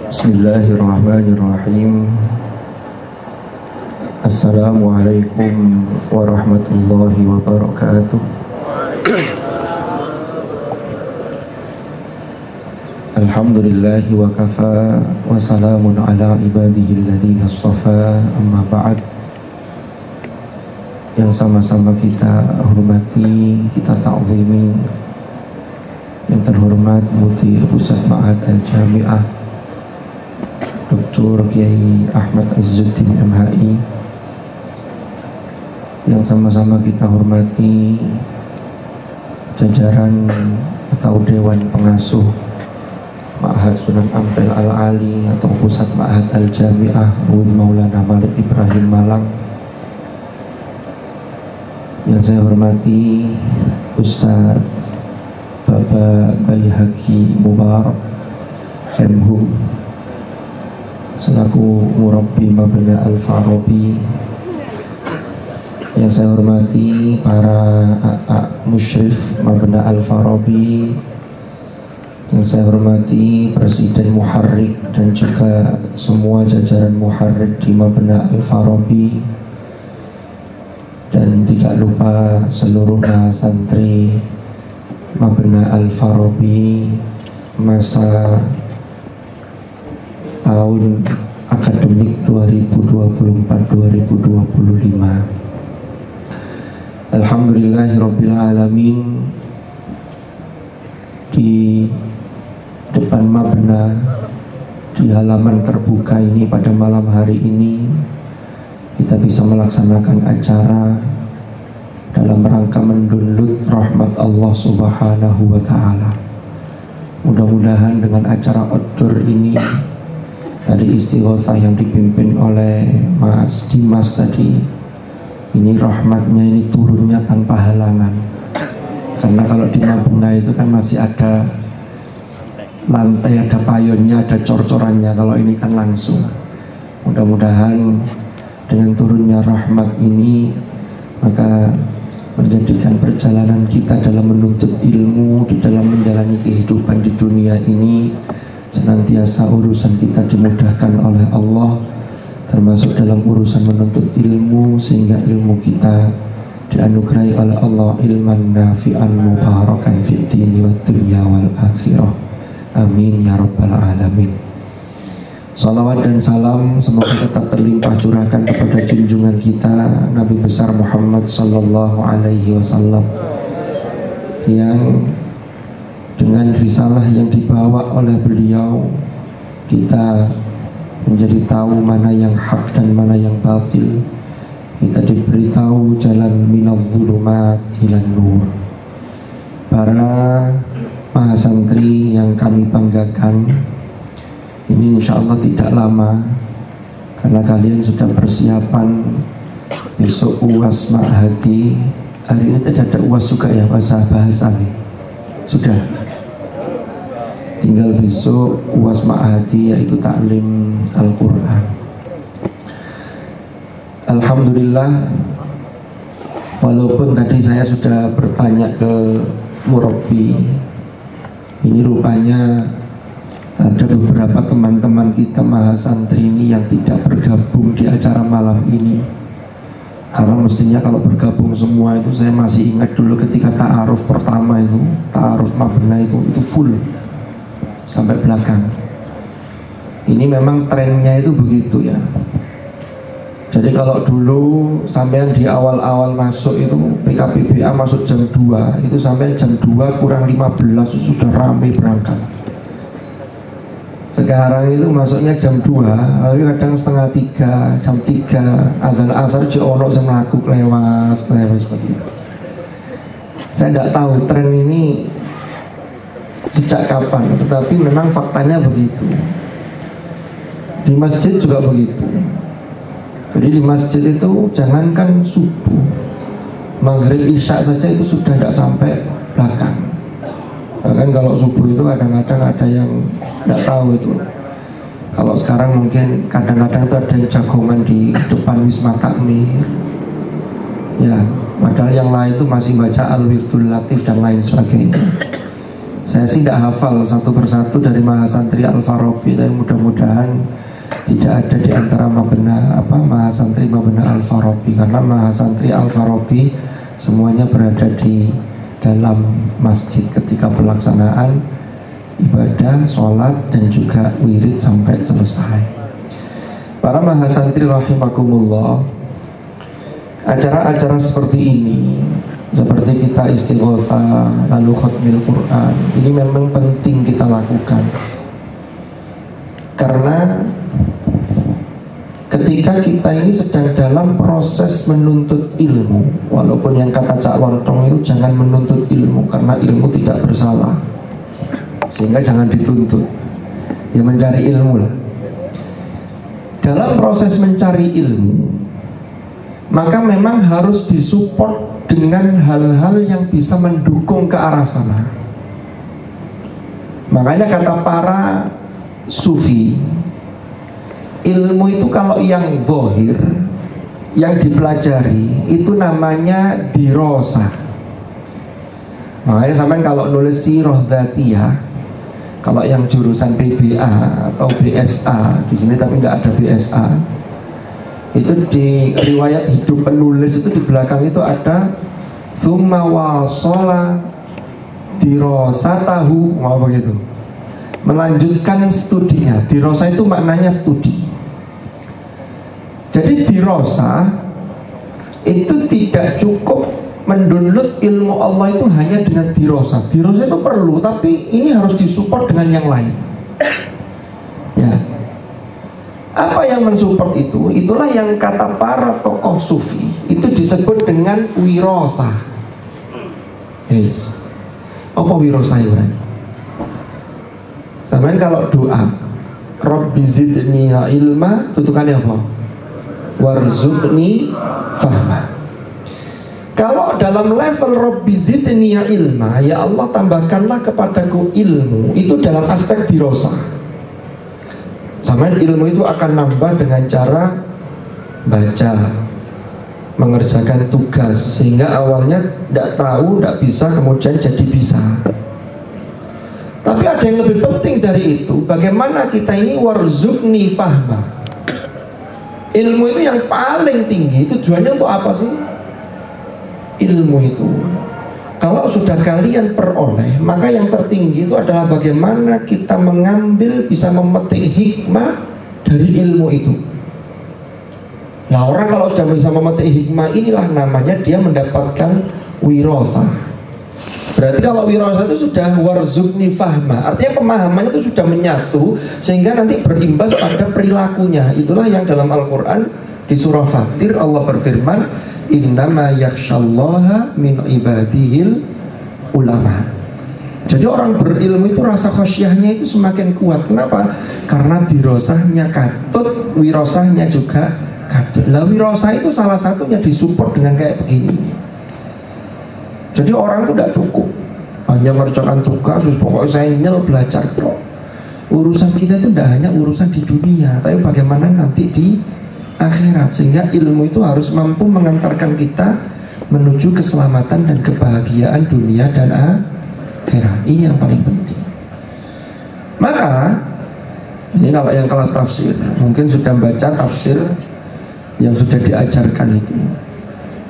Bismillahirrahmanirrahim. Assalamualaikum warahmatullahi wabarakatuh. Alhamdulillahi wa kafa wa salamun ala ibadihi alladhina astafa, amma ba'd. Yang sama-sama kita hormati, kita ta'zimi yang terhormat Mudir Pusat Ma'had Al-Jami'ah Dr. Kiai Ahmad Izzuddin MHI, yang sama-sama kita hormati jajaran atau Dewan Pengasuh Ma'had Sunan Ampel Al-Ali atau Pusat Ma'had Al-Jami'ah Uin Maulana Malik Ibrahim Malang. Yang saya hormati Ustaz Bapak Baihaqi Mubarak Hemhum selaku Murabbi Mabna Al-Farabi. Yang saya hormati para musyrif Mabna Al-Farabi. Yang saya hormati Presiden Muharrik dan juga semua jajaran Muharrik di Mabna Al-Farabi. Dan tidak lupa seluruh santri Mabna Al-Farabi masa tahun akademik 2024-2025. Alhamdulillahirabbil alamin. Di depan Mabna, di halaman terbuka ini pada malam hari ini kita bisa melaksanakan acara dalam rangka mendownload rahmat Allah Subhanahu wa ta'ala. Mudah-mudahan dengan acara outdoor ini, tadi istighotsah yang dipimpin oleh Mas Dimas tadi, ini rahmatnya ini turunnya tanpa halangan. Karena kalau di Mabna itu kan masih ada lantai, ada payonnya, ada cor-corannya. Kalau ini kan langsung. Mudah-mudahan dengan turunnya rahmat ini, maka menjadikan perjalanan kita dalam menuntut ilmu, di dalam menjalani kehidupan di dunia ini, senantiasa urusan kita dimudahkan oleh Allah, termasuk dalam urusan menuntut ilmu, sehingga ilmu kita dianugerahi oleh Allah ilman nafi'an mubarakan fid dini wad dunya wal akhirah. Amin ya rabbal alamin. Salawat dan salam semoga tetap terlimpah curahkan kepada junjungan kita Nabi besar Muhammad sallallahu alaihi wasallam, yang dengan risalah yang dibawa oleh beliau kita menjadi tahu mana yang hak dan mana yang batil. Kita diberitahu jalan minadh dhulumat ilan nur. Para mahasantri yang kami banggakan, ini insya Allah tidak lama, karena kalian sudah persiapan besok UAS Ma'hadi. Hari ini tidak ada UAS juga ya, bahasa nih. Sudah. Tinggal besok UAS Ma'hadi, yaitu taklim Al-Quran. Alhamdulillah, walaupun tadi saya sudah bertanya ke Murabbi, ini rupanya ada beberapa teman-teman kita mahasantri ini yang tidak bergabung di acara malam ini. Karena mestinya kalau bergabung semua itu, saya masih ingat dulu ketika ta'aruf pertama itu, ta'aruf Mabna itu full sampai belakang. Ini memang trennya itu begitu ya. Jadi kalau dulu sampean di awal-awal masuk itu PKPBA masuk jam 2, itu sampai jam 2 kurang 15 itu sudah ramai berangkat. Sekarang itu masuknya jam 2, tapi kadang setengah 3, jam 3, adzan asar ono yang melaku lewat seperti itu. Saya tidak tahu tren ini sejak kapan, tetapi memang faktanya begitu. Di masjid juga begitu. Jadi di masjid itu jangankan subuh, maghrib isya saja itu sudah tidak sampai belakang. Bahkan kalau subuh itu kadang-kadang ada yang tidak tahu itu. Kalau sekarang mungkin kadang-kadang itu ada yang jagongan di depan Wisma Takmir. Ya, padahal yang lain itu masih baca Al-Wirdul Latif dan lain sebagainya. Saya sih tidak hafal satu persatu dari Mahasantri Al-Farabi, tapi mudah-mudahan tidak ada di antara Mahasantri Mabena Al-Farabi, karena Mahasantri Al-Farabi semuanya berada di dalam masjid ketika pelaksanaan ibadah, sholat, dan juga wirid sampai selesai. Para mahasantri rahimakumullah, acara-acara seperti ini, seperti kita istighothah, lalu khatmil Quran, ini memang penting kita lakukan. Karena ketika kita ini sedang dalam proses menuntut ilmu, walaupun yang kata Cak Lontong itu jangan menuntut ilmu, karena ilmu tidak bersalah, sehingga jangan dituntut, ya mencari ilmu lah. Dalam proses mencari ilmu, maka memang harus disupport dengan hal-hal yang bisa mendukung ke arah sana. Makanya kata para sufi, ilmu itu kalau yang zahir, yang dipelajari, itu namanya dirosah. Makanya sampai kalau nulis sirah dzatiyah, kalau yang jurusan PBA atau BSA di sini tapi nggak ada BSA, itu di riwayat hidup penulis itu di belakang itu ada tsumma wasala dirosatahu, mau begitu, melanjutkan studinya. Dirosa itu maknanya studi. Jadi dirosa itu tidak cukup mendownload ilmu Allah itu hanya dengan dirosa. Dirosa itu perlu, tapi ini harus disupport dengan yang lain. Ya. Apa yang mensupport itu? Itulah yang kata para tokoh sufi itu disebut dengan wirotha. Yes. Apa wirotha itu? Sampai kalau doa, Rabbi zidni ilma, tutukannya apa? Warzuqni fahma. Kalau dalam level Rabbi zidni ilma, ya Allah tambahkanlah kepadaku ilmu, itu dalam aspek dirosah. Sama ilmu itu akan nambah dengan cara baca, mengerjakan tugas, sehingga awalnya tidak tahu, tidak bisa, kemudian jadi bisa. Tapi ada yang lebih penting dari itu, bagaimana kita ini warzuqni fahma. Ilmu itu yang paling tinggi, tujuannya untuk apa sih? Ilmu itu kalau sudah kalian peroleh, maka yang tertinggi itu adalah bagaimana kita mengambil, bisa memetik hikmah dari ilmu itu. Nah, orang kalau sudah bisa memetik hikmah, inilah namanya dia mendapatkan wirotha. Berarti kalau wirotha itu sudah warzuqni fahma, artinya pemahamannya itu sudah menyatu, sehingga nanti berimbas pada perilakunya. Itulah yang dalam Al-Quran di surah Fatir Allah berfirman, innama yakhshallaha min ibadihil ulama. Jadi orang berilmu itu rasa khasyahnya itu semakin kuat. Kenapa? Karena dirosahnya katut, wirosahnya juga katut. Lah wirosah itu salah satunya disupport dengan kayak begini. Jadi orang itu tidak cukup hanya mengerjakan tugas, pokoknya saya nyel belajar bro. Urusan kita itu tidak hanya urusan di dunia, tapi bagaimana nanti di akhirat, sehingga ilmu itu harus mampu mengantarkan kita menuju keselamatan dan kebahagiaan dunia dan akhirat. Ini yang paling penting. Maka ini kalau yang kelas tafsir mungkin sudah baca tafsir yang sudah diajarkan itu.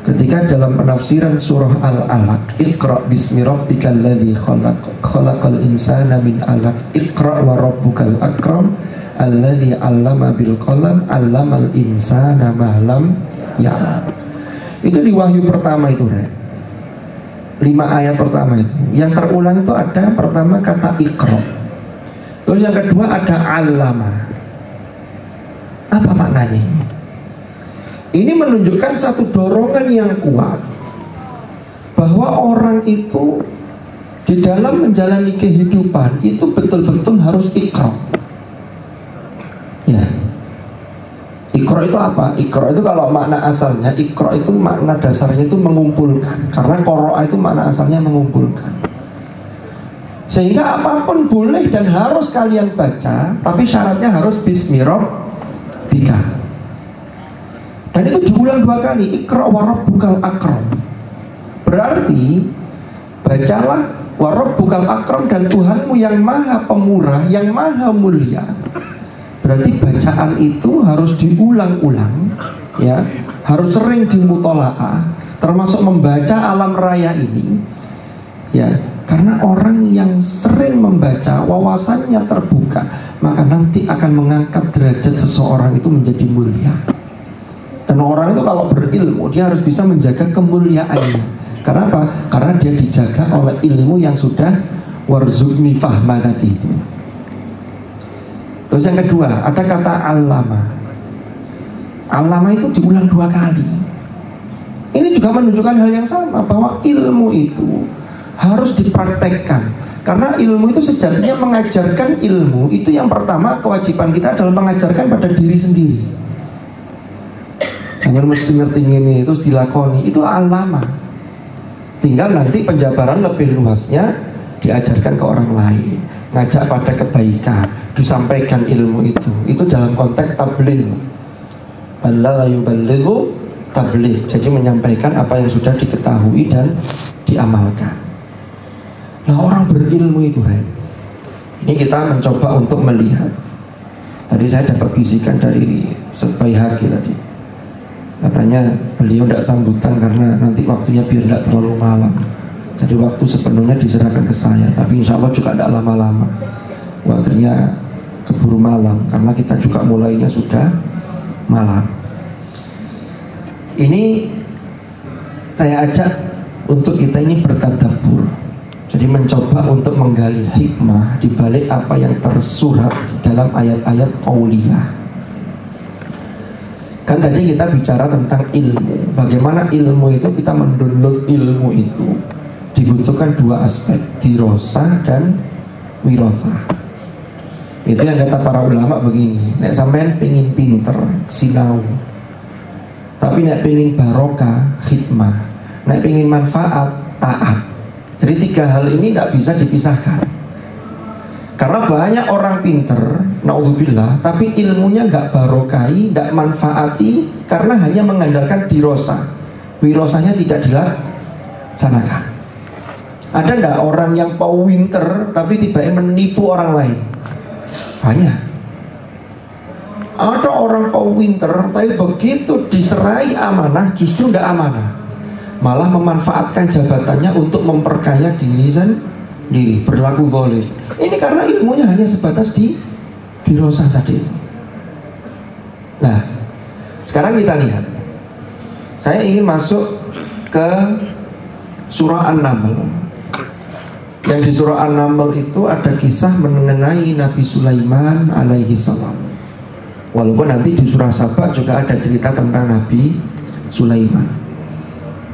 Ketika dalam penafsiran surah Al-Alaq, Iqra bismi rabbikal ladzi khalaq, khalaqal insana min 'alaq, Iqra wa rabbukal akram alladzi 'allama bil qalam 'allamal insana ma lam ya'lam. Itu di wahyu pertama itu, 5 ayat pertama itu. Yang terulang itu ada pertama kata Iqra. Terus yang kedua ada 'allama. Apa maknanya ini? Ini menunjukkan satu dorongan yang kuat bahwa orang itu di dalam menjalani kehidupan itu betul-betul harus Iqra. Ya. Iqra itu apa? Iqra itu kalau makna asalnya, Iqra itu makna dasarnya itu mengumpulkan. Karena qara'a itu makna asalnya mengumpulkan. Sehingga apapun boleh dan harus kalian baca, tapi syaratnya harus bismi rabbika. Dan itu diulang 2 kali, Iqra wa rabbukal akram. Berarti bacalah wa rabbukal akram, dan Tuhanmu yang maha pemurah, yang maha mulia. Berarti bacaan itu harus diulang-ulang, ya, harus sering dimutolaah, termasuk membaca alam raya ini, ya, karena orang yang sering membaca, wawasannya terbuka, maka nanti akan mengangkat derajat seseorang itu menjadi mulia. Dan orang itu kalau berilmu, dia harus bisa menjaga kemuliaannya. Karena apa? Karena dia dijaga oleh ilmu yang sudah warzuqni fahma tadi itu. Terus yang kedua, ada kata allama. Allama itu diulang 2 kali. Ini juga menunjukkan hal yang sama, bahwa ilmu itu harus dipraktekkan. Karena ilmu itu sejatinya mengajarkan ilmu. Itu yang pertama, kewajiban kita adalah mengajarkan pada diri sendiri. Sambil mesti ngerti ini, terus dilakoni. Itu allama. Tinggal nanti penjabaran lebih luasnya diajarkan ke orang lain, ngajak pada kebaikan, disampaikan ilmu itu. Itu dalam konteks tabligh. Balla yuballighu tabligh. Jadi menyampaikan apa yang sudah diketahui dan diamalkan. Nah, orang berilmu itu, ini kita mencoba untuk melihat. Tadi saya dapat bisikan dari Ustaz Baihaqi tadi. Katanya beliau tidak sambutan karena nanti waktunya biar tidak terlalu malam. Jadi waktu sepenuhnya diserahkan ke saya. Tapi insya Allah juga tidak lama-lama. Waktunya keburu malam karena kita juga mulainya sudah malam. Ini saya ajak untuk kita ini bertadabbur. Jadi mencoba untuk menggali hikmah di balik apa yang tersurat di dalam ayat-ayat qauliyah. Kan tadi kita bicara tentang ilmu. Bagaimana ilmu itu, kita mendownload ilmu itu dibutuhkan 2 aspek, dirosah dan wirosah. Itu yang kata para ulama begini, nek sampean pengen pinter, sinau. Tapi nek pengen barokah, khidmah. Nek pengen manfaat, taat. Jadi 3 hal ini tidak bisa dipisahkan. Karena banyak orang pinter, naudzubillah, tapi ilmunya nggak barokai, nggak manfaati, karena hanya mengandalkan dirosah. Wirosahnya tidak dilaksanakan. Ada nggak orang yang pinter tapi tiba-tiba menipu orang lain? Banyak. Ada orang pinter tapi begitu diserai amanah justru nggak amanah, malah memanfaatkan jabatannya untuk memperkaya diri sendiri, berlaku zalim. Ini karena ilmunya hanya sebatas dirosah tadi. Nah, sekarang kita lihat. Saya ingin masuk ke surah An-Naml. Yang di surah An-Naml itu ada kisah mengenai Nabi Sulaiman alaihi salam. Walaupun nanti di surah Saba juga ada cerita tentang Nabi Sulaiman.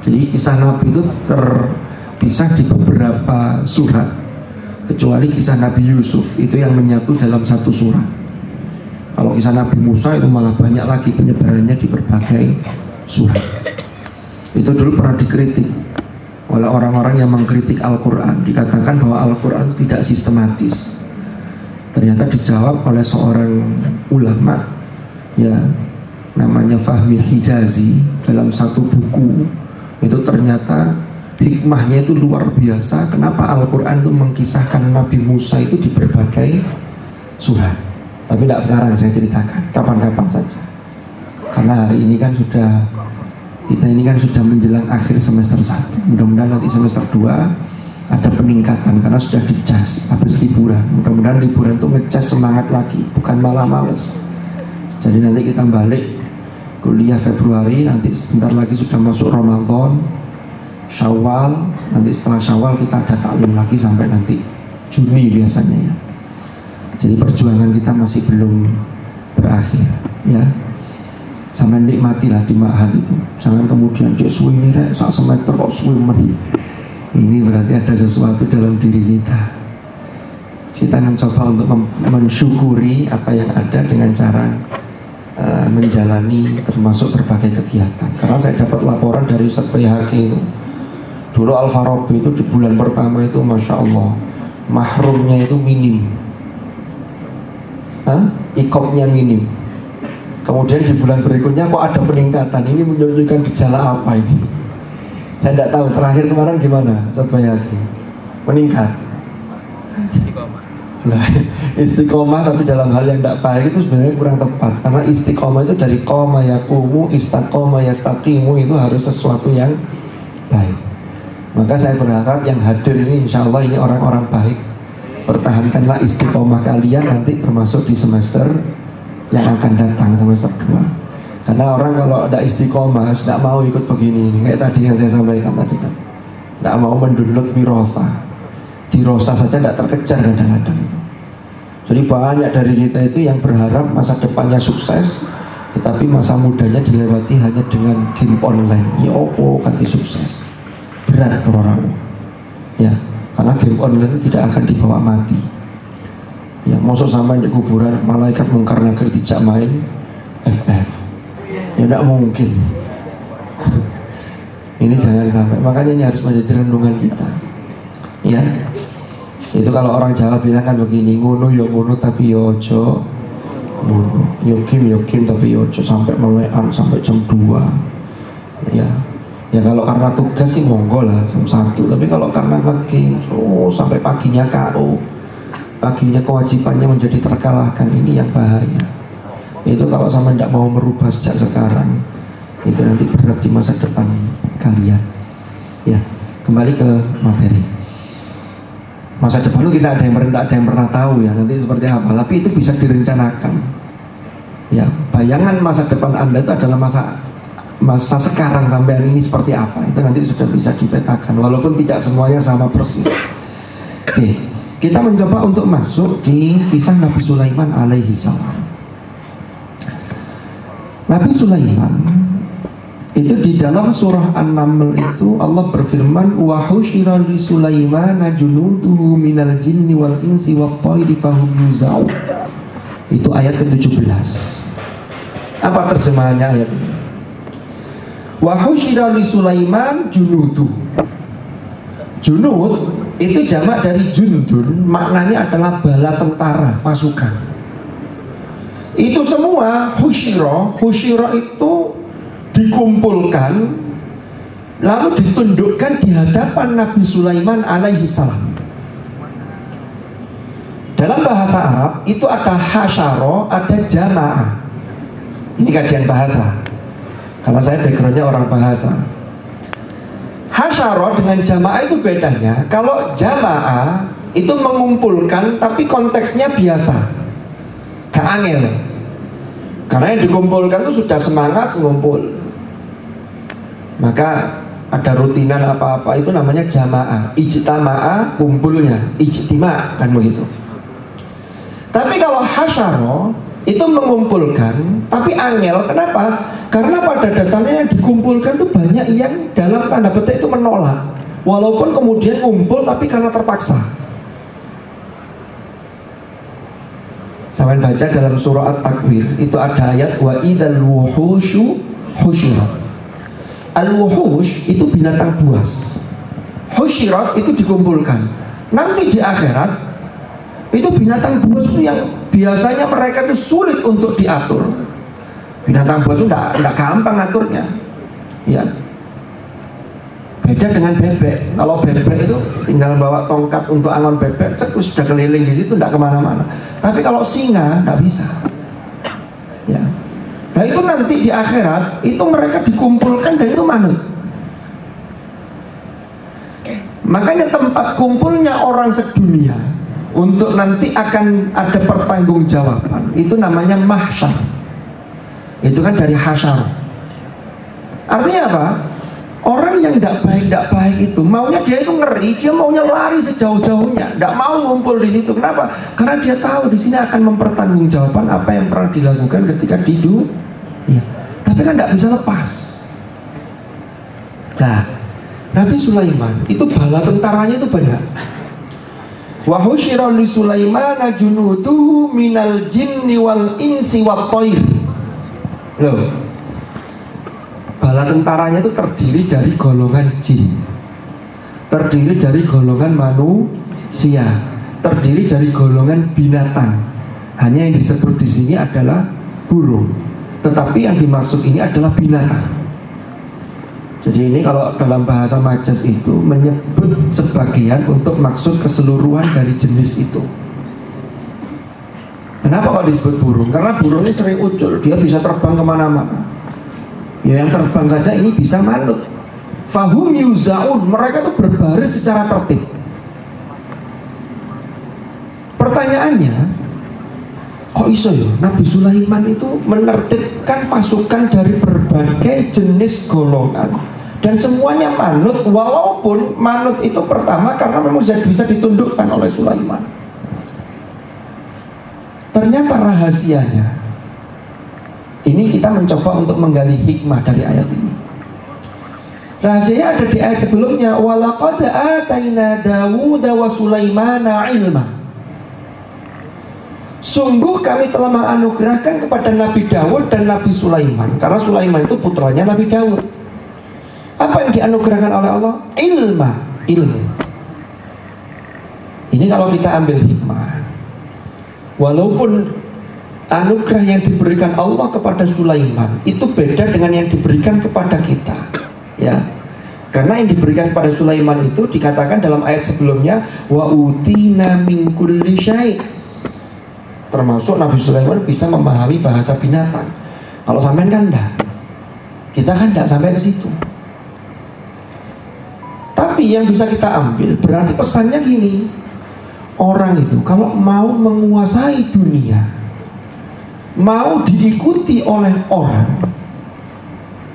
Jadi kisah Nabi itu terpisah di beberapa surat, kecuali kisah Nabi Yusuf itu yang menyatu dalam satu surat. Kalau kisah Nabi Musa itu malah banyak lagi penyebarannya di berbagai surat. Itu dulu pernah dikritik oleh orang-orang yang mengkritik Al-Quran. Dikatakan bahwa Al-Quran tidak sistematis. Ternyata dijawab oleh seorang ulama, ya, namanya Fahmi Hijazi, dalam satu buku. Itu ternyata hikmahnya itu luar biasa. Kenapa Al-Quran itu mengkisahkan Nabi Musa itu di berbagai surat. Tapi tidak sekarang saya ceritakan, kapan-kapan saja. Karena hari ini kan kita ini kan sudah menjelang akhir semester 1. Mudah-mudahan nanti semester 2 ada peningkatan karena sudah dicas habis liburan. Mudah-mudahan liburan itu ngecas semangat lagi, bukan malah males. Jadi nanti kita balik kuliah Februari, nanti sebentar lagi sudah masuk Ramadan, Syawal, nanti setelah Syawal kita ada taklim lagi sampai nanti Juni biasanya, ya. Jadi perjuangan kita masih belum berakhir, ya. Sampai nikmatilah di ma'had itu. Jangan kemudian cek suwi ini rek sak semester kok suwi meni. Ini berarti ada sesuatu dalam diri kita. Kita mencoba untuk mensyukuri apa yang ada dengan cara menjalani termasuk berbagai kegiatan. Karena saya dapat laporan dari Ustaz Baihaqi itu, dulu Al-Farabi itu di bulan pertama itu Masya Allah mahrumnya itu minim, ikopnya minim. Kemudian di bulan berikutnya kok ada peningkatan. Ini menunjukkan gejala apa ini? Saya tidak tahu. Terakhir kemarin gimana Ustaz Baihaqi? meningkat. Nah, istiqomah tapi dalam hal yang tidak baik itu sebenarnya kurang tepat, karena istiqomah itu dari qoma yaqumu, istaqoma yastaqimu, itu harus sesuatu yang baik. Maka saya berharap yang hadir ini insya Allah ini orang-orang baik. Pertahankanlah istiqomah kalian nanti termasuk di semester yang akan datang, semester 2. Karena orang kalau ada istiqomah tidak mau ikut begini, kayak tadi yang saya sampaikan tadi kan, tidak mau mendownload Wirosa. Di Rosa saja tidak terkejar kadang-kadang. Jadi banyak dari kita itu yang berharap masa depannya sukses, tetapi masa mudanya dilewati hanya dengan game online. Ya opo ganti sukses, berat orang. Ya, karena game online itu tidak akan dibawa mati. Ya, maksud sampai di kuburan malaikat mungkar nakir tidak main FF. Ya tidak mungkin. Ini jangan sampai. Makanya ini harus menjadi renungan kita. Ya, itu kalau orang Jawa bilang kan begini, ngono ya ngono tapi ya ojo ngono, ya kim tapi ya ojo sampai melekan sampai jam 2. Ya, ya kalau karena tugas sih monggo lah jam 1, tapi kalau karena lagi sampai paginya KO, paginya kewajibannya menjadi terkalahkan, ini yang bahaya. Itu kalau sama tidak mau merubah sejak sekarang, itu nanti berat di masa depan kalian. Ya, kembali ke materi. Masa depan itu kita ada yang pernah tahu ya nanti seperti apa, tapi itu bisa direncanakan. Ya, bayangan masa depan Anda itu adalah masa sekarang sampai ini seperti apa, itu nanti sudah bisa dipetakan walaupun tidak semuanya sama persis. Oke, kita mencoba untuk masuk di kisah Nabi Sulaiman alaihi salam. Nabi Sulaiman itu di dalam surah An-Naml itu Allah berfirman, wa husyira li Sulaimana junuduhu minal jinni wal insi wat tayri fahum yuzaun. Itu ayat ke-17. Apa terjemahannya ayat ini? Wa husyira li Sulaiman junuduhu. Junud itu jamak dari jundun, maknanya adalah bala tentara, pasukan. Itu semua husyira itu dikumpulkan lalu ditundukkan di hadapan Nabi Sulaiman alaihi salam. Dalam bahasa Arab itu ada hasyaro, ada jamaah. Ini kajian bahasa karena saya backgroundnya orang bahasa. Hasyaro dengan jamaah itu bedanya, kalau jamaah itu mengumpulkan tapi konteksnya biasa, gak angel. Karena yang dikumpulkan itu sudah semangat ngumpul, maka ada rutinan apa-apa, itu namanya jamaah. Ijtama'a kumpulnya, ijtima kan begitu. Tapi kalau hasyaro itu mengumpulkan tapi angel. Kenapa? Karena pada dasarnya yang dikumpulkan itu banyak yang dalam tanda petik itu menolak, walaupun kemudian ngumpul tapi karena terpaksa. Sampai baca dalam surah At-Takwir itu ada ayat wa idzal wuhusyu husyirat. Al-wuhush itu binatang buas, husyirat itu dikumpulkan. Nanti di akhirat itu binatang buas itu yang biasanya mereka itu sulit untuk diatur. Binatang buas itu tidak gampang aturnya. Ya, beda dengan bebek. Kalau bebek itu tinggal bawa tongkat untuk angon bebek, terus sudah keliling di situ, tidak kemana-mana. Tapi kalau singa tidak bisa. Ya, nah itu nanti di akhirat itu mereka dikumpulkan dan itu manut. Makanya tempat kumpulnya orang sedunia untuk nanti akan ada pertanggungjawaban itu namanya mahsyar. Itu kan dari hasyar. Artinya apa? Orang yang tidak baik itu maunya dia itu ngeri, dia maunya lari sejauh-jauhnya, tidak mau ngumpul di situ. Kenapa? Karena dia tahu di sini akan mempertanggungjawabkan apa yang pernah dilakukan ketika di dunia. Tapi kan tidak bisa lepas. Nah, Nabi Sulaiman itu bala tentaranya itu banyak. Wa husyira li Sulaimana junuduhu minal jinni wal insi wat thair. Loh, bala tentaranya itu terdiri dari golongan jin, terdiri dari golongan manusia, terdiri dari golongan binatang. Hanya yang disebut di sini adalah burung, tetapi yang dimaksud ini adalah binatang. Jadi ini kalau dalam bahasa majas itu menyebut sebagian untuk maksud keseluruhan dari jenis itu. Kenapa kok disebut burung? Karena burung ini sering ucul, dia bisa terbang kemana-mana. Ya yang terbang saja ini bisa manut. Fahum yuzaun, mereka tuh berbaris secara tertib. Pertanyaannya, kok iso ya Nabi Sulaiman itu menertibkan pasukan dari berbagai jenis golongan dan semuanya manut, walaupun manut itu pertama karena memang bisa ditundukkan oleh Sulaiman. Ternyata rahasianya ini kita mencoba untuk menggali hikmah dari ayat ini. Rahasianya ada di ayat sebelumnya, walaqad ataina Dawuda wa Sulaimana ilma. Sungguh kami telah menganugerahkan kepada Nabi Dawud dan Nabi Sulaiman, karena Sulaiman itu putranya Nabi Dawud. Apa yang dianugerahkan oleh Allah? Ilmu. Ini kalau kita ambil hikmah, walaupun anugerah yang diberikan Allah kepada Sulaiman itu beda dengan yang diberikan kepada kita, ya. Karena yang diberikan kepada Sulaiman itu dikatakan dalam ayat sebelumnya, wa utina min kulli syai'. Termasuk Nabi Sulaiman bisa memahami bahasa binatang. Kalau sampean kan enggak. Kita kan enggak sampai ke situ. Tapi yang bisa kita ambil berarti pesannya gini. Orang itu kalau mau menguasai dunia, mau diikuti oleh orang,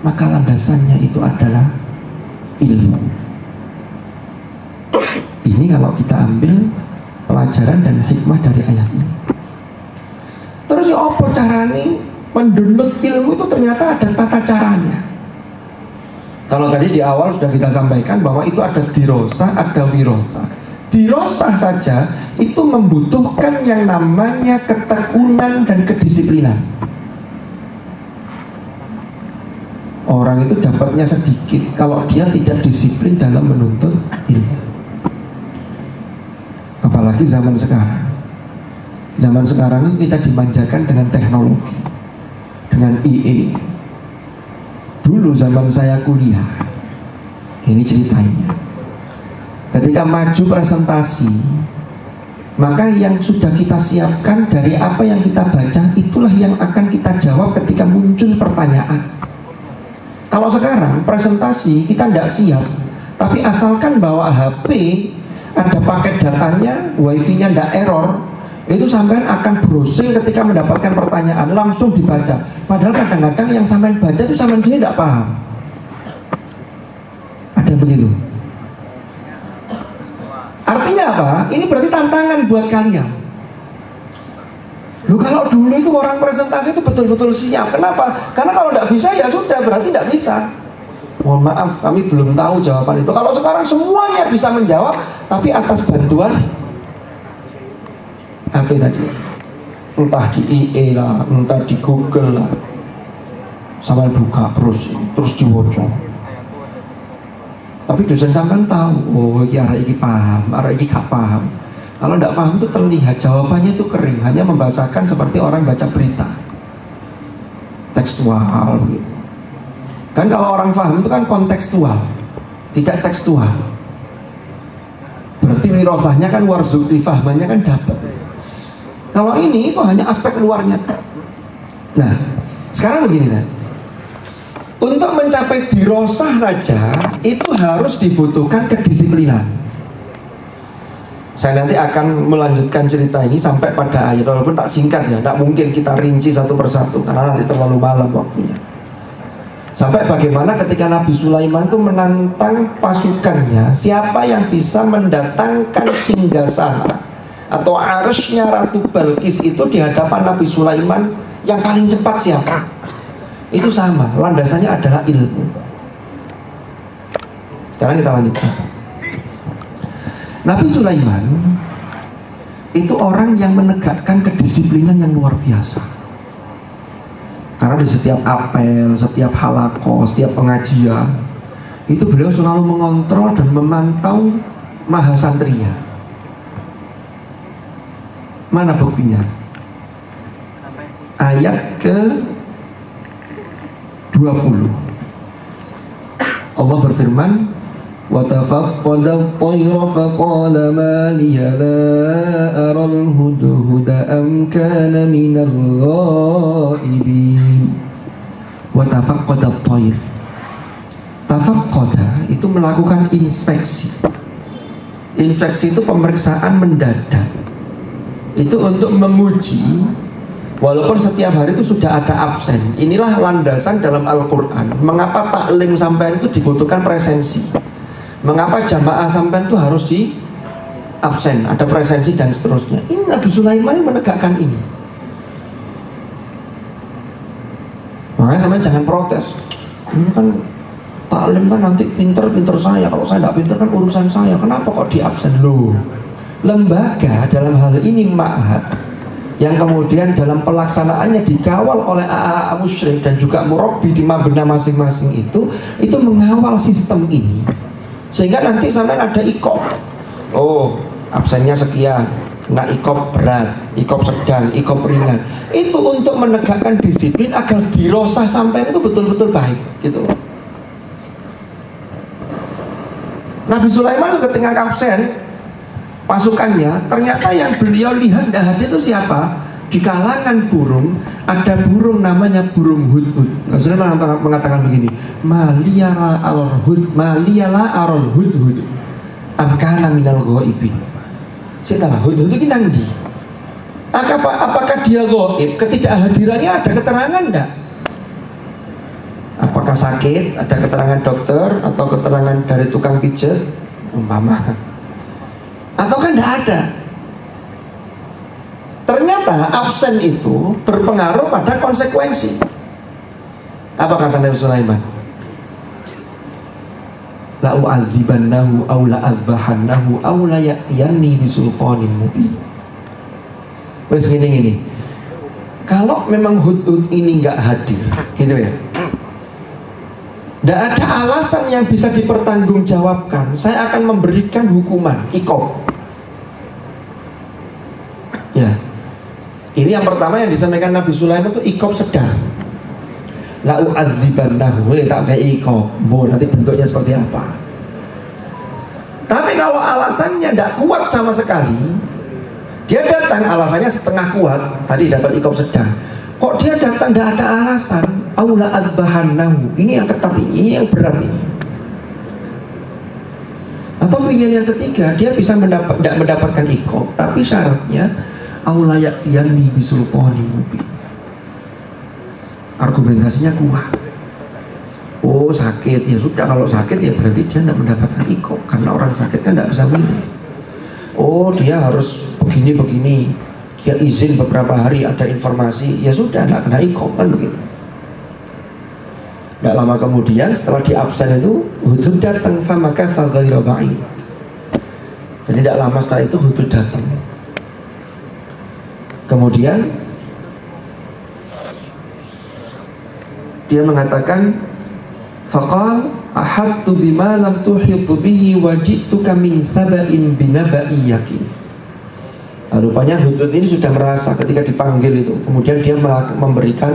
maka landasannya itu adalah ilmu. Ini kalau kita ambil pelajaran dan hikmah dari ayat ini. Terus ya apa caranya mendownload ilmu itu? Ternyata ada tata caranya. Kalau tadi di awal sudah kita sampaikan bahwa itu ada dirosah, ada wirosah. Dirosah saja itu membutuhkan yang namanya ketekunan dan kedisiplinan. Orang itu dapatnya sedikit kalau dia tidak disiplin dalam menuntut ilmu. Apalagi zaman sekarang. Zaman sekarang itu kita dimanjakan dengan teknologi, dengan IE. Dulu zaman saya kuliah, ini ceritanya, ketika maju presentasi, maka yang sudah kita siapkan dari apa yang kita baca, itulah yang akan kita jawab ketika muncul pertanyaan. Kalau sekarang presentasi kita tidak siap, tapi asalkan bawa HP, ada paket datanya, wifi-nya tidak error, itu sampean akan browsing ketika mendapatkan pertanyaan, langsung dibaca. Padahal kadang-kadang yang sampean baca itu sampean sendiri tidak paham. Ada begitu. Artinya apa? Ini berarti tantangan buat kalian. Loh, kalau dulu itu orang presentasi itu betul-betul siap. Kenapa? Karena kalau tidak bisa ya sudah, berarti tidak bisa. Mohon maaf, kami belum tahu jawaban itu. Kalau sekarang semuanya bisa menjawab, tapi atas bantuan apa tadi? Entah di IE lah, entah di Google lah. Sampai buka terus diwocok. Tapi dosen sampean tahu, oh ini arah ini paham, arah ini gak paham. Kalau tidak paham itu terlihat jawabannya itu kering, hanya membacakan seperti orang baca berita. Tekstual gitu. Kan kalau orang paham itu kan kontekstual, tidak tekstual. Berarti wirosahnya kan warzuk, difahmannya kan dapat. Kalau ini itu hanya aspek luarnya. Nah, sekarang begini kan. Untuk mencapai dirosah saja itu harus dibutuhkan kedisiplinan. Saya nanti akan melanjutkan cerita ini sampai pada ayat, walaupun tak singkat ya, tidak mungkin kita rinci satu persatu karena nanti terlalu malam waktunya. Sampai bagaimana ketika Nabi Sulaiman itu menantang pasukannya, siapa yang bisa mendatangkan singgasana atau arsy-nya Ratu Balkis itu di hadapan Nabi Sulaiman, yang paling cepat siapa? Itu sama, landasannya adalah ilmu. Sekarang kita lanjutkan. Nabi Sulaiman itu orang yang menegakkan kedisiplinan yang luar biasa. Karena di setiap apel, setiap halaqah, setiap pengajian, itu beliau selalu mengontrol dan memantau mahasantrinya. Mana buktinya? Ayat ke 20. Allah berfirman, وَتَفَقَّدَ الطَّيْرَ فَقَالَ مَا لِيَ لَا أَرَى الْهُدْهُدَ أَمْ كَانَ مِنَ الْغَائِبِينَ. وَتَفَقَّدَ الطَّيْرَ. Tafaqqada itu melakukan inspeksi. Inspeksi itu pemeriksaan mendadak. Itu untuk menguji, walaupun setiap hari itu sudah ada absen. Inilah landasan dalam Al-Quran. Mengapa taklim sampean itu dibutuhkan presensi? Mengapa jamaah sampean itu harus di absen, ada presensi dan seterusnya? Ini Nabi Sulaiman yang menegakkan ini. Makanya sampean jangan protes. Ini kan taklim kan nanti pinter-pinter saya. Kalau saya tidak pinter kan urusan saya. Kenapa kok di absen? Loh, lembaga dalam hal ini ma'had yang kemudian dalam pelaksanaannya dikawal oleh AA musyrif dan juga murabbi di mabna masing-masing itu mengawal sistem ini, sehingga nanti sampai ada ikop. Oh, absennya sekian, kena ikop berat, ikop sedang, ikop ringan. Itu untuk menegakkan disiplin agar dirosah sampai itu betul-betul baik gitu. Nabi Sulaiman itu ketika absen pasukannya, ternyata yang beliau lihat tidak hadir itu siapa? Di kalangan burung ada burung namanya burung hudhud. Nabi Sulaiman mengatakan begini, maliyala arol hudhud amkana minal ghaibin. Setelah hudhud itu nanti apakah dia ghaib? Ketidakhadirannya ada keterangan enggak? Apakah sakit? Ada keterangan dokter atau keterangan dari tukang pijat umpama, atau kan tidak ada? Ternyata absen itu berpengaruh pada konsekuensi. Apa kata Nabi Sulaiman? La u'adzibannahu aw la adzbahannahu aw la ya'tiyanni bisultanin mubin. Wes gini. Kalau memang hudhud ini nggak hadir, gitu ya, tidak ada alasan yang bisa dipertanggungjawabkan. Saya akan memberikan hukuman iqab. Ya, ini yang pertama yang disampaikan Nabi Sulaiman itu iqab sedang. La u'adzibannahu, tak kayak iqab. Nanti bentuknya seperti apa? Tapi kalau alasannya tidak kuat sama sekali, dia datang alasannya setengah kuat, tadi dapat iqab sedang. Kok dia datang tidak ada alasan? Aula adzbahannahu. Ini yang ketat, ini yang berat ini. Atau pilihan yang ketiga, dia bisa tidak mendapatkan iqab, tapi syaratnya aula ya'tiyanni bisultanin mubin. Argumentasinya kuat. Oh sakit, ya sudah, kalau sakit ya berarti dia tidak mendapatkan iqab, karena orang sakit kan tidak bisa milih. Oh dia harus begini, dia izin beberapa hari ada informasi, ya sudah tidak kena iqab, kan begitu. Tidak lama kemudian setelah di absen itu hudhud datang, famakatha ghayra ba'id. Jadi tidak lama setelah itu hudhud datang. Kemudian dia mengatakan, faqal ahadtu bima lam tuhitu bihi wa ji'tuka min saba'in binaba'in yakin. Rupanya hudhud ini sudah merasa ketika dipanggil itu, kemudian dia memberikan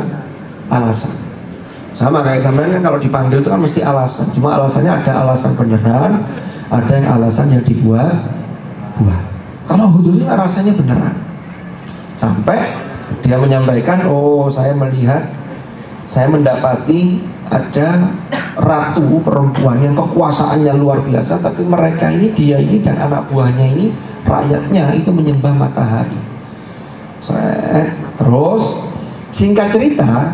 alasan. Sama kayak sampean kan kalau dipanggil itu kan mesti alasan. Cuma alasannya ada alasan beneran, ada yang alasan yang dibuat. Kalau hudhud ini rasanya beneran. Sampai dia menyampaikan, oh saya mendapati ada ratu perempuan yang kekuasaannya luar biasa, tapi mereka ini, dia ini dan anak buahnya ini, rakyatnya itu menyembah matahari. Terus singkat cerita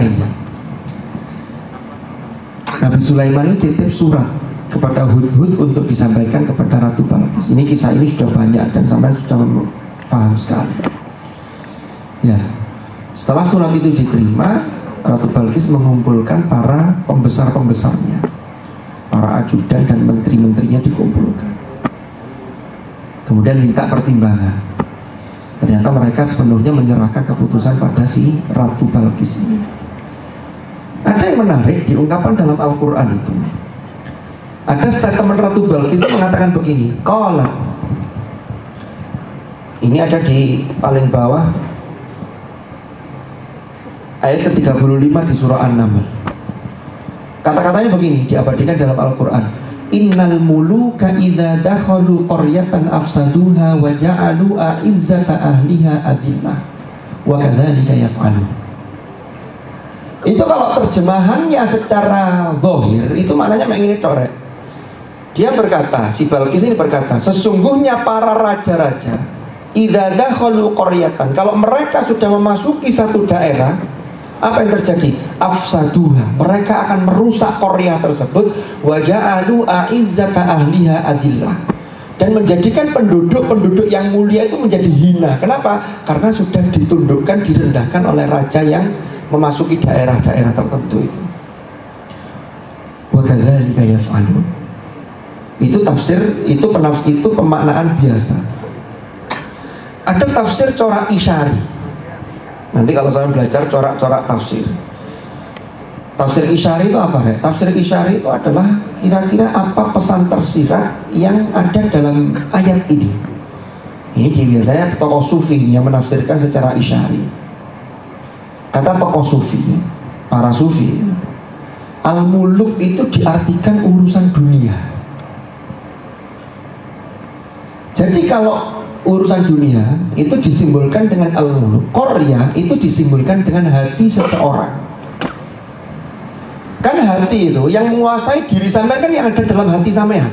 ini, Nabi Sulaiman ini titip surat kepada Hudhud untuk disampaikan kepada Ratu Balqis. Ini kisah ini sudah banyak dan sampai sudah paham sekali. Ya, setelah surat itu diterima, Ratu Balqis mengumpulkan para pembesar-pembesarnya, para ajudan dan menteri-menterinya dikumpulkan. Kemudian minta pertimbangan. Ternyata mereka sepenuhnya menyerahkan keputusan pada si Ratu Balqis ini. Ada yang menarik di ungkapan dalam Al-Quran itu. Ada statement Ratu Balqis itu mengatakan begini, qala. Ini ada di paling bawah ayat ke-35 di surah An-Naml. Kata-katanya begini, diabadikan dalam Al-Quran. Innal muluka idza dakhalu qaryatan afsaduha wa ja'alu a'izzata ahliha adillah wa kadzalika yaf'alun. Itu kalau terjemahannya secara zahir itu maknanya begini torek. Dia berkata, si Balqis ini berkata, sesungguhnya para raja-raja idza dakhalu qaryatan, kalau mereka sudah memasuki satu daerah, apa yang terjadi? Afsaduha, mereka akan merusak Korea tersebut, wa ja'alu a'izzata ahliha adillah, dan menjadikan penduduk-penduduk yang mulia itu menjadi hina. Kenapa? Karena sudah ditundukkan, direndahkan oleh raja yang memasuki daerah-daerah tertentu itu. Wa kadzalika yaf'alun. Itu tafsir, itu pemaknaan biasa. Ada tafsir corak isyari. Nanti kalau saya belajar corak-corak tafsir. Tafsir isyari itu apa ya? Tafsir isyari itu adalah kira-kira apa pesan tersirat yang ada dalam ayat ini. Ini biasanya tokoh sufi yang menafsirkan secara isyari. Kata tokoh sufi, para sufi, al-muluk itu diartikan urusan dunia. Jadi kalau urusan dunia itu disimbolkan dengan al-muluk, Korea itu disimbolkan dengan hati seseorang. Kan hati itu yang menguasai diri sampean, kan yang ada dalam hati sampean.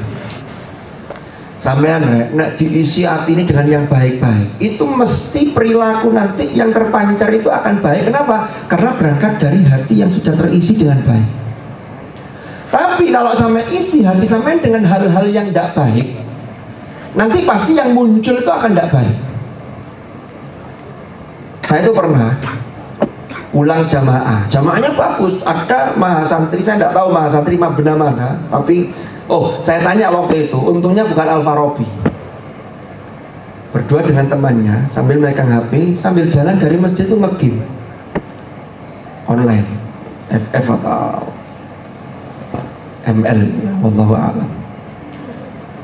Sampean nek diisi hati ini dengan yang baik-baik, itu mesti perilaku nanti yang terpancar itu akan baik. Kenapa? Karena berangkat dari hati yang sudah terisi dengan baik. Tapi kalau sampai isi hati sampean dengan hal-hal yang tidak baik, nanti pasti yang muncul itu akan tidak baik. Saya itu pernah ulang jamaah, jamaahnya bagus, ada mahasantri, saya tidak tahu mahasantri benar mana, tapi saya tanya waktu itu, untungnya bukan Al-Farabi. Berdua dengan temannya sambil megang HP, sambil jalan dari masjid itu nge-game online, FF atau ML, wallahu a'lam.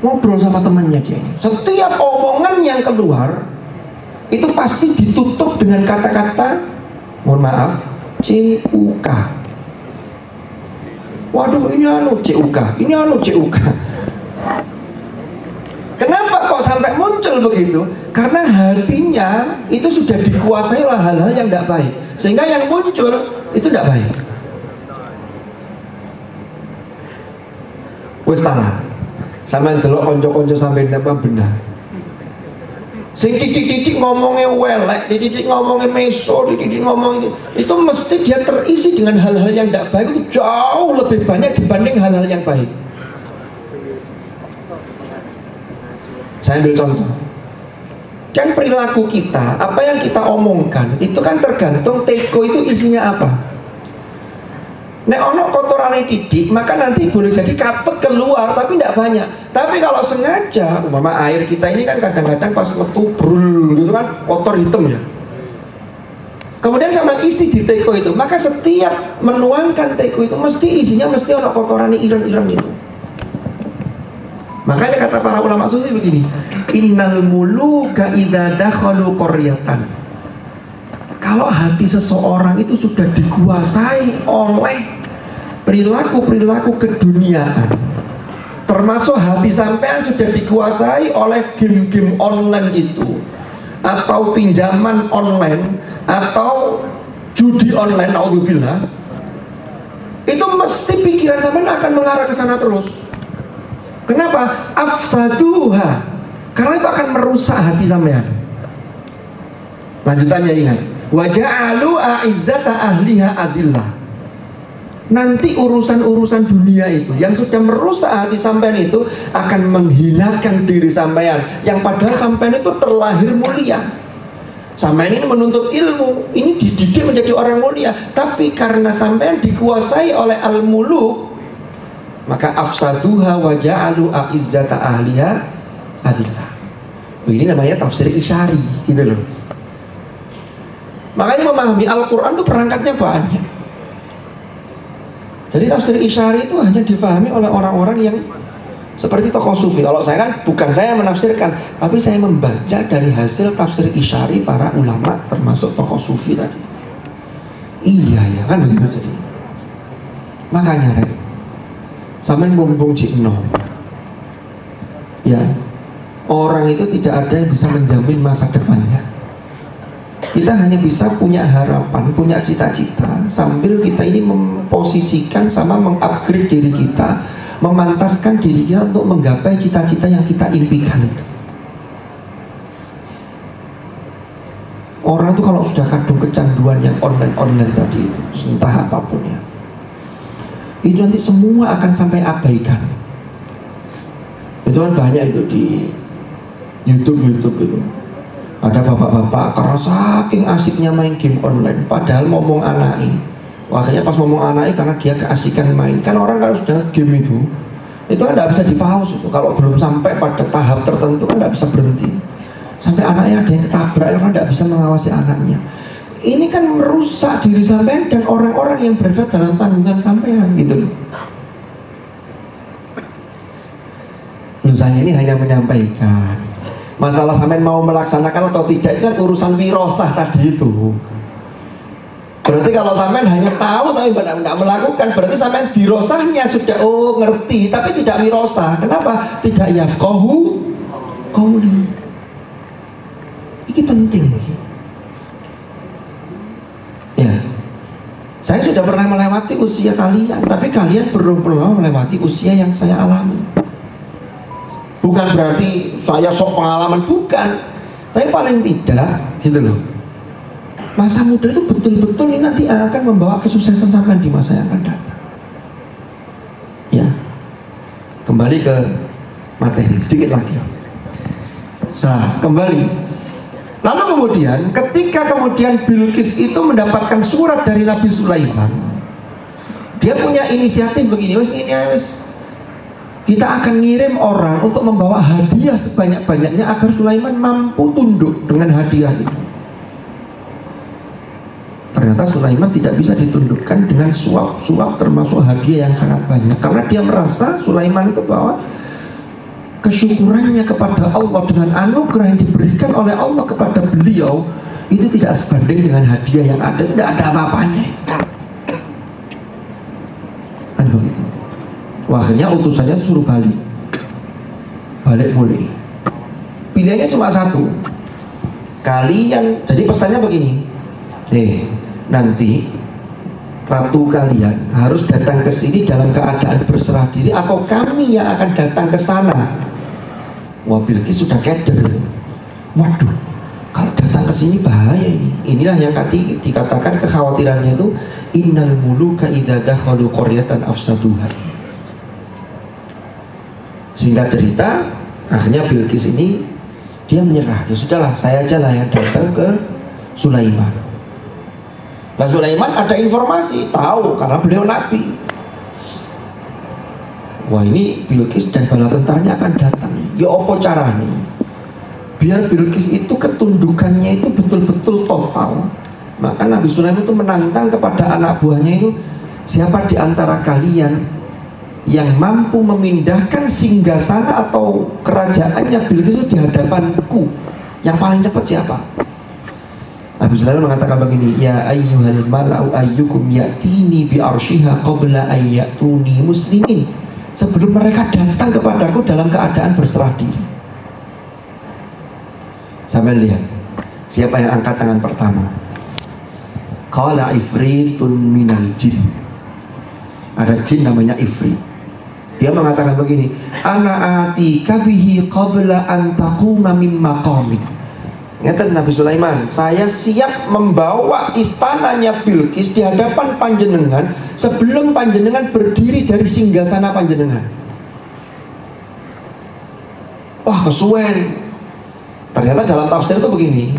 Ngobrol sama temannya dia ini. Setiap omongan yang keluar itu pasti ditutup dengan kata-kata, mohon maaf, CUK. Waduh, ini CUK, ini CUK. Kenapa kok sampai muncul begitu? Karena hatinya itu sudah dikuasai oleh hal-hal yang tidak baik, sehingga yang muncul itu tidak baik. Wes salah. Sampai delok konco-konco sampai napa benar. Sing titik-titik ngomongnya welek, titik-titik ngomongnya meso, titik-titik ngomong itu mesti dia terisi dengan hal-hal yang tidak baik, itu jauh lebih banyak dibanding hal-hal yang baik. Saya ambil contoh. Kan perilaku kita, apa yang kita omongkan, itu kan tergantung teko itu isinya apa. Nek ono kotoran titik, maka nanti boleh jadi katut keluar, tapi tidak banyak. Tapi kalau sengaja, umpama air kita ini kan kadang-kadang pas metu brul gitu kan, kotor hitam ya. Kemudian sama isi di teko itu, maka setiap menuangkan teko itu mesti isinya mesti ono kotoran ireng-ireng itu. Makanya kata para ulama sufi begini, innal muluka idza dakhalu qaryatan. Kalau hati seseorang itu sudah dikuasai oleh perilaku-perilaku keduniaan, termasuk hati sampean sudah dikuasai oleh game-game online itu, atau pinjaman online, atau judi online, naudzubillah, itu mesti pikiran sampean akan mengarah ke sana terus. Kenapa? Afsaduha, karena itu akan merusak hati sampean. Lanjutannya ingat, wa ja'alu a'izzata ahliha adillah. Nanti urusan-urusan dunia itu yang sudah merusak hati sampean itu akan menghinakan diri sampean, yang padahal sampean itu terlahir mulia. Sampean ini menuntut ilmu, ini dididik menjadi orang mulia, tapi karena sampean dikuasai oleh al-muluk, maka afsaduha wa ja'alu a'izzata ahliha adillah. Ini namanya tafsir isyari, gitu loh. Makanya memahami Al-Quran itu perangkatnya banyak. Jadi tafsir isyari itu hanya difahami oleh orang-orang yang seperti tokoh sufi. Kalau saya kan bukan saya menafsirkan, tapi saya membaca dari hasil tafsir isyari para ulama, termasuk tokoh sufi tadi. Iya ya kan begitu. Jadi Makanya sampai mumpung jikno, ya, orang itu tidak ada yang bisa menjamin masa depannya. Kita hanya bisa punya harapan, punya cita-cita, sambil kita ini memposisikan sama mengupgrade diri kita, memantaskan diri kita untuk menggapai cita-cita yang kita impikan itu. Orang itu kalau sudah kadung kecanduan yang online tadi itu, entah apapun ya, itu nanti semua akan sampai abaikan. Itu kan banyak itu di YouTube itu. Ada bapak-bapak karena saking asiknya main game online, padahal ngomong anaknya. Akhirnya pas ngomong anaknya karena dia keasikan main. Kan orang kalau sudah game itu kan tidak bisa di-pause itu. Kalau belum sampai pada tahap tertentu kan tidak bisa berhenti. Sampai anaknya ada yang ketabrak, orang tidak bisa mengawasi anaknya. Ini kan merusak diri sampean dan orang-orang yang berada dalam tanggungan sampean gitu. Saya ini hanya menyampaikan masalah sampean mau melaksanakan atau tidak itu kan urusan wirosah tadi itu. Berarti kalau sampean hanya tahu tapi tidak melakukan, berarti sampean dirosahnya sudah ngerti tapi tidak wirosah. Kenapa? Tidak yafqahu qauli. Ini penting. Ya, saya sudah pernah melewati usia kalian, tapi kalian belum pernah melewati usia yang saya alami. Bukan berarti saya sok pengalaman, bukan. Tapi paling tidak, gitu loh. Masa muda itu betul-betul ini nanti akan membawa kesuksesan sampai di masa yang akan datang. Ya, kembali ke materi sedikit lagi. Nah, kembali. Lalu kemudian ketika Bilqis itu mendapatkan surat dari Nabi Sulaiman, dia punya inisiatif begini, wes kita akan ngirim orang untuk membawa hadiah sebanyak-banyaknya agar Sulaiman mampu tunduk dengan hadiah itu. Ternyata Sulaiman tidak bisa ditundukkan dengan suap-suap termasuk hadiah yang sangat banyak, karena dia merasa Sulaiman itu bahwa kesyukurannya kepada Allah dengan anugerah yang diberikan oleh Allah kepada beliau itu tidak sebanding dengan hadiah yang ada, tidak ada apa-apanya. Akhirnya utusannya suruh balik mulai. Pilihannya cuma satu. Kalian, jadi pesannya begini, nanti ratu kalian harus datang ke sini dalam keadaan berserah diri, atau kami yang akan datang ke sana. Wah, Bilqis sudah keder. Waduh, kalau datang ke sini bahaya ini. Inilah yang tadi dikatakan kekhawatirannya itu, innal muluka idza dakhalu qaryatan afsaduha. Singkat cerita, akhirnya Bilqis ini dia menyerah. Ya sudahlah, saya aja lah yang datang ke Sulaiman. Nah, Sulaiman ada informasi, tahu karena beliau nabi. Wah, ini Bilqis dan bala tentaranya akan datang. Ya apa caranya? Biar Bilqis itu ketundukannya itu betul-betul total. Maka Nabi Sulaiman itu menantang kepada anak buahnya itu, siapa di antara kalian yang mampu memindahkan singgasana atau kerajaannya Bilqis itu di hadapanku, yang paling cepat siapa? Nabi Sulaiman mengatakan begini, ya ayyuhal mala'u ayyukum ya'tini bi arsyiha qabla an ya'tuni muslimin. Sebelum mereka datang kepadaku dalam keadaan berserah diri. Sampai lihat siapa yang angkat tangan pertama. Qala ifritun minal jin. Ada jin namanya Ifrit. Dia mengatakan begini, ana atika bihi qabla an taquma min maqamik. Ngeten Nabi Sulaiman, saya siap membawa istananya Bilqis di hadapan panjenengan sebelum panjenengan berdiri dari singgasana panjenengan. Wah, kesuwen. Ternyata dalam tafsir itu begini.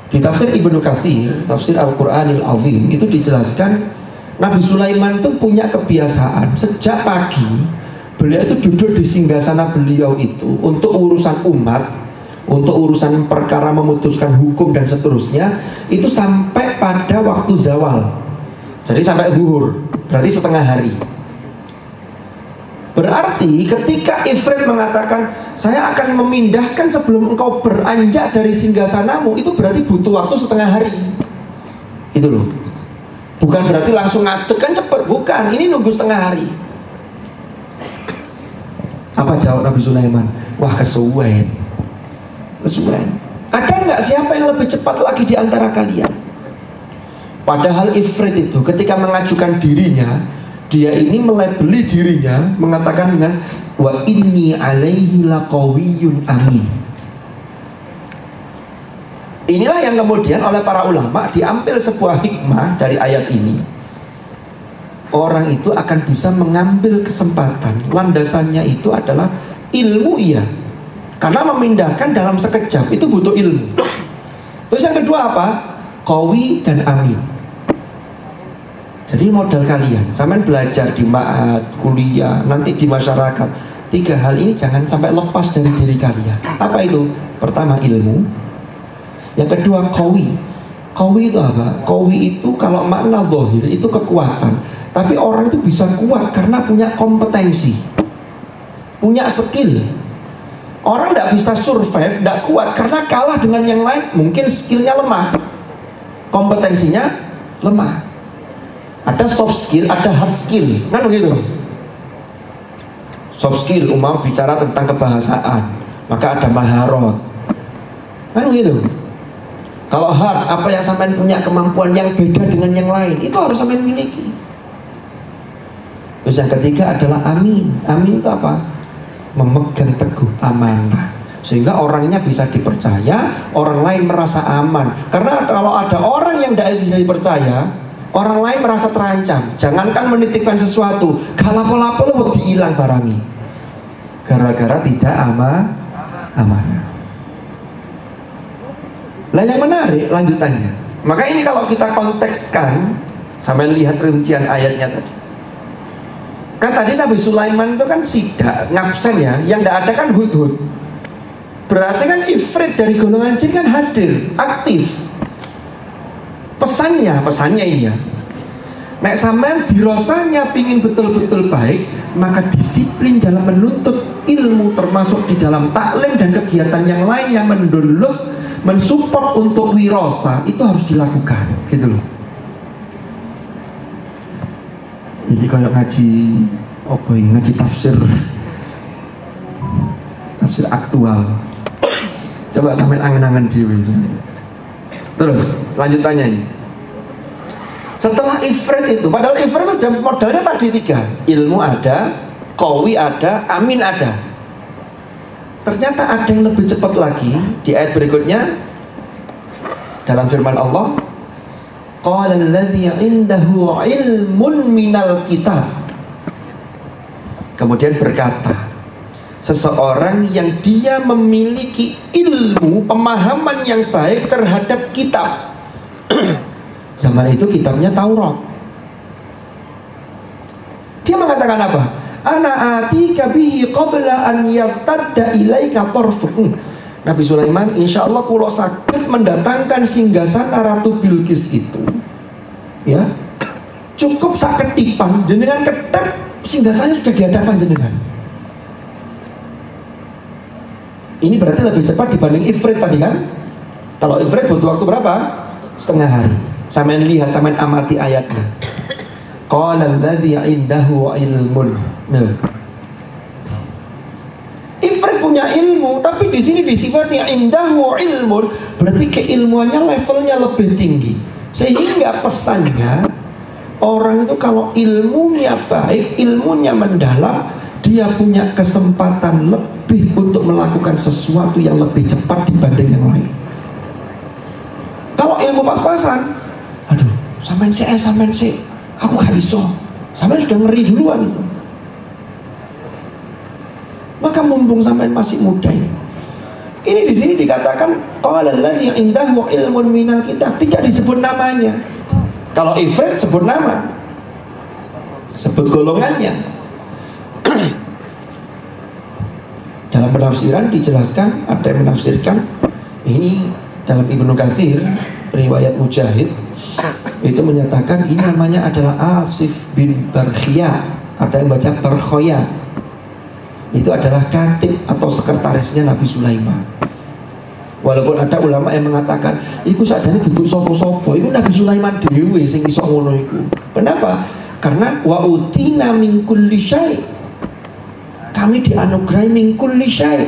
Di tafsir Ibnu Katsir, tafsir Al-Qur'anil Azim, itu dijelaskan Nabi Sulaiman itu punya kebiasaan sejak pagi beliau itu duduk di singgasana beliau itu untuk urusan umat, untuk urusan perkara memutuskan hukum dan seterusnya, itu sampai pada waktu zawal. Jadi sampai zuhur, berarti setengah hari. Berarti ketika Ifrit mengatakan saya akan memindahkan sebelum engkau beranjak dari singgasanamu, itu berarti butuh waktu setengah hari. Itu loh. Bukan berarti langsung ngaduk kan cepet, bukan. Ini nunggu setengah hari. Apa jawab Nabi Sulaiman? Wah, kesuwen. Ada nggak siapa yang lebih cepat lagi di antara kalian? Padahal Ifrit itu ketika mengajukan dirinya, dia ini melabeli dirinya, mengatakan dengan wa inni alaihi laqawiyyun amin. Inilah yang kemudian oleh para ulama diambil sebuah hikmah dari ayat ini. Orang itu akan bisa mengambil kesempatan. Landasannya itu adalah ilmu, iya. Karena memindahkan dalam sekejap itu butuh ilmu. Terus yang kedua apa? Qawi dan amin. Jadi modal kalian, sampai belajar di ma'had, kuliah, nanti di masyarakat, 3 hal ini jangan sampai lepas dari diri kalian. Apa itu? Pertama ilmu. Yang kedua qawi. Qawi itu apa? Qawi itu kalau makna zahir itu kekuatan. Tapi orang itu bisa kuat karena punya kompetensi, punya skill. Orang tidak bisa survive, tidak kuat karena kalah dengan yang lain. Mungkin skillnya lemah, kompetensinya lemah. Ada soft skill, ada hard skill, kan begitu. Soft skill, umum bicara tentang kebahasaan, maka ada maharot, kan begitu. Kalau hard, apa yang sampean punya kemampuan yang beda dengan yang lain, itu harus sampean miliki. Terus yang ketiga adalah amin. Amin itu apa? Memegang teguh amanah, sehingga orangnya bisa dipercaya, orang lain merasa aman. Karena kalau ada orang yang tidak bisa dipercaya, orang lain merasa terancam. Jangankan menitipkan sesuatu, kalau lapo dihilang barangi, gara-gara tidak amanah. Lah yang menarik lanjutannya. Maka ini kalau kita kontekskan, sampai lihat rincian ayatnya tadi. Kan tadi Nabi Sulaiman itu kan sidak, ngabsen ya. Yang tidak ada kan hudhud. Berarti kan ifrit dari golongan jin kan hadir, aktif. Pesannya ini ya. Nek sampean dirosanya pingin betul-betul baik, maka disiplin dalam menuntut ilmu, termasuk di dalam taklim dan kegiatan yang lain yang mendownload, mensupport untuk wirasa, itu harus dilakukan, gitu loh. Jadi kalau ngaji tafsir aktual, coba sampean angen-angen dewi. Terus lanjutannya ini. Setelah ifrit itu, padahal ifrit itu modalnya tadi 3, ilmu ada, qawi ada, amin ada. Ternyata ada yang lebih cepat lagi di ayat berikutnya dalam firman Allah, qala alladzi 'indahu 'ilmun minal kitab. Kemudian berkata, seseorang yang dia memiliki ilmu, pemahaman yang baik terhadap kitab. Zaman itu kitabnya Taurat. Dia mengatakan apa? Ana atika bihi qabla an yartadda ilaika tarfuk. Nabi Sulaiman, insya Allah kula saged mendatangkan singgasana Ratu Bilqis itu, ya, cukup saketipan jenengan ketep singgasananya sudah di hadapan jenengan. Ini berarti lebih cepat dibanding ifrit tadi kan? Kalau ifrit butuh waktu berapa? Setengah hari. Sampean lihat, sampean amati ayatnya. Qala allazi 'indahu 'ilmun. Ifrit punya ilmu, tapi di sini disifati 'indahu 'ilmun, berarti keilmuannya levelnya lebih tinggi. Sehingga pesannya, orang itu kalau ilmunya baik, ilmunya mendalam, dia punya kesempatan lebih untuk melakukan sesuatu yang lebih cepat dibanding yang lain. Kalau ilmu pas-pasan, aduh, sampean sih, aku gak iso, sampean sudah ngeri duluan itu. Maka mumpung sampean masih muda ini di sini dikatakan qala allazi 'indahu 'ilmun minal kitab, tidak disebut namanya. Kalau ifrit sebut nama, sebut golongannya. Dalam penafsiran dijelaskan, ada yang menafsirkan ini dalam Ibnu Katsir, riwayat Mujahid itu menyatakan ini namanya adalah Asif bin Barkhia, ada yang baca Barkhoya. Itu adalah katib atau sekretarisnya Nabi Sulaiman. Walaupun ada ulama yang mengatakan iku sakjane duduk sopo-sopo, iku Nabi Sulaiman dhewe sing iso ngono iku. Kenapa? Karena wa utina min kulli syai'. Kami dianugerahi min kulli syai'.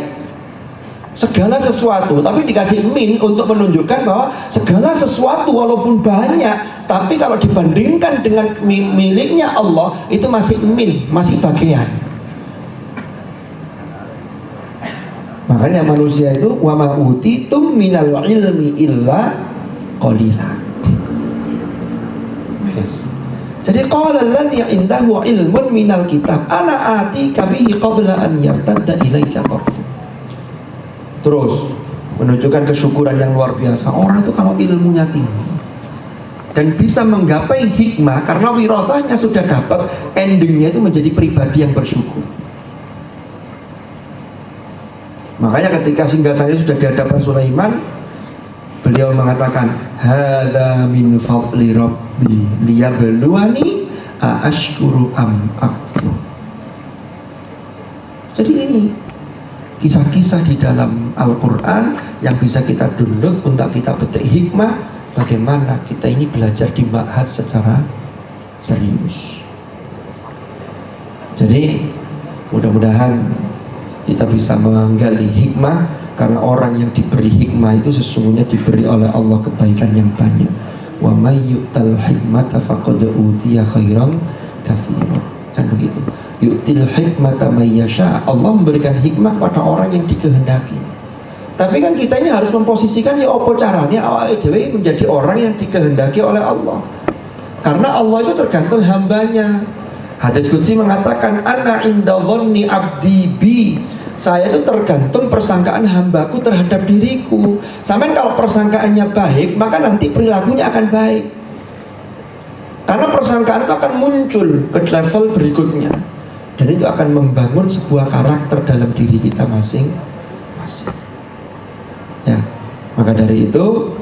Segala sesuatu, tapi dikasih min untuk menunjukkan bahwa segala sesuatu walaupun banyak, tapi kalau dibandingkan dengan miliknya Allah itu masih min, masih bagian. Makanya manusia itu wa ma utitum minal ilmi illa qalila. Yes. Jadi qala alladhi indahu ilmun minal kitab ana atika bihi qabla an yartadda ilaika tarfu. Terus menunjukkan kesyukuran yang luar biasa. Orang itu kalau ilmunya tinggi dan bisa menggapai hikmah karena wirathahnya sudah dapat, endingnya itu menjadi pribadi yang bersyukur. Makanya ketika singgasananya sudah di hadapan Sulaiman, beliau mengatakan hadza min fadli rabbi liyabluwani aashkuru am akfur. Jadi ini kisah-kisah di dalam Al-Quran yang bisa kita download untuk kita petik hikmah bagaimana kita ini belajar di ma'had secara serius. Jadi mudah-mudahan kita bisa menggali hikmah, karena orang yang diberi hikmah itu sesungguhnya diberi oleh Allah kebaikan yang banyak. Wa may yu'tal hikmata faqad utiya khairan katsiran. Kan begitu. Yu'til hikmata may yasha. Allah memberikan hikmah pada orang yang dikehendaki. Tapi kan kita ini harus memposisikan ya apa caranya awake dhewe menjadi orang yang dikehendaki oleh Allah. Karena Allah itu tergantung hambanya. Hadis qudsi mengatakan ana inda dhanni abdi bi. Saya itu tergantung persangkaan hambaku terhadap diriku. Sampai kalau persangkaannya baik, maka nanti perilakunya akan baik. Karena persangkaan itu akan muncul ke level berikutnya, dan itu akan membangun sebuah karakter dalam diri kita masing-masing. Ya, maka dari itu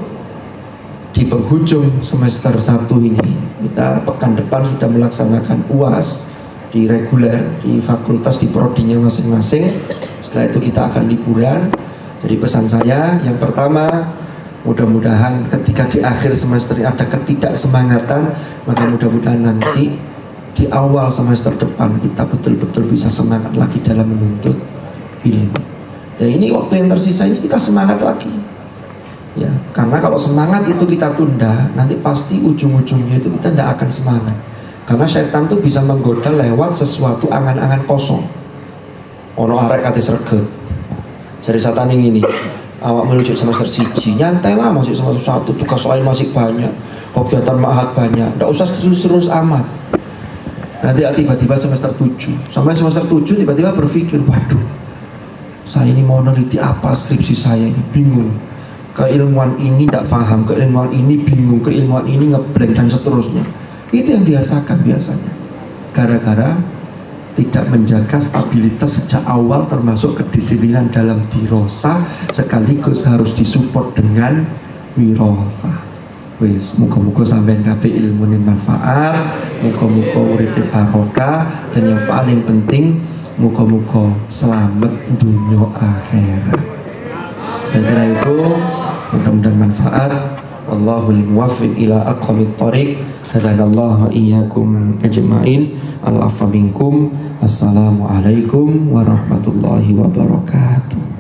di penghujung semester 1 ini kita pekan depan sudah melaksanakan UAS di reguler, di fakultas, di prodinya masing-masing. Setelah itu kita akan liburan. Jadi pesan saya yang pertama, mudah-mudahan ketika di akhir semester ada ketidaksemangatan, maka mudah-mudahan nanti di awal semester depan kita betul-betul bisa semangat lagi dalam menuntut ilmu. Dan ini waktu yang tersisa ini kita semangat lagi. Ya, karena kalau semangat itu kita tunda, nanti pasti ujung-ujungnya itu kita tidak akan semangat. Karena setan tuh bisa menggoda lewat sesuatu angan-angan kosong. Ono arek kate sregep. Jadi setan ini awak menuju semester 1, nyantai lah masih semester 1, tugas lain masih banyak, kegiatan ma'had banyak, tidak usah serius-serius amat. Nanti tiba-tiba semester 7, sampai semester 7 tiba-tiba berpikir, waduh, saya ini mau neliti apa skripsi saya ini, bingung. Keilmuan ini tidak paham, keilmuan ini bingung, keilmuan ini ngeblank dan seterusnya. Itu yang dirasakan biasanya gara-gara tidak menjaga stabilitas sejak awal, termasuk kedisiplinan dalam dirosah, sekaligus harus disupport dengan wirofah. Wis, muka-muka sampean kabeh ilmu ini manfaat, muka-muka urip barokah, dan yang paling penting muka-muka selamat dunia akhirat. Saya kira itu mudah-mudahan manfaat. Wallahul muwaffiq ila aqwamit thoriq. Hadallahu iyyakum ajma'in. Al-afwa minkum. Assalamualaikum warahmatullahi wabarakatuh.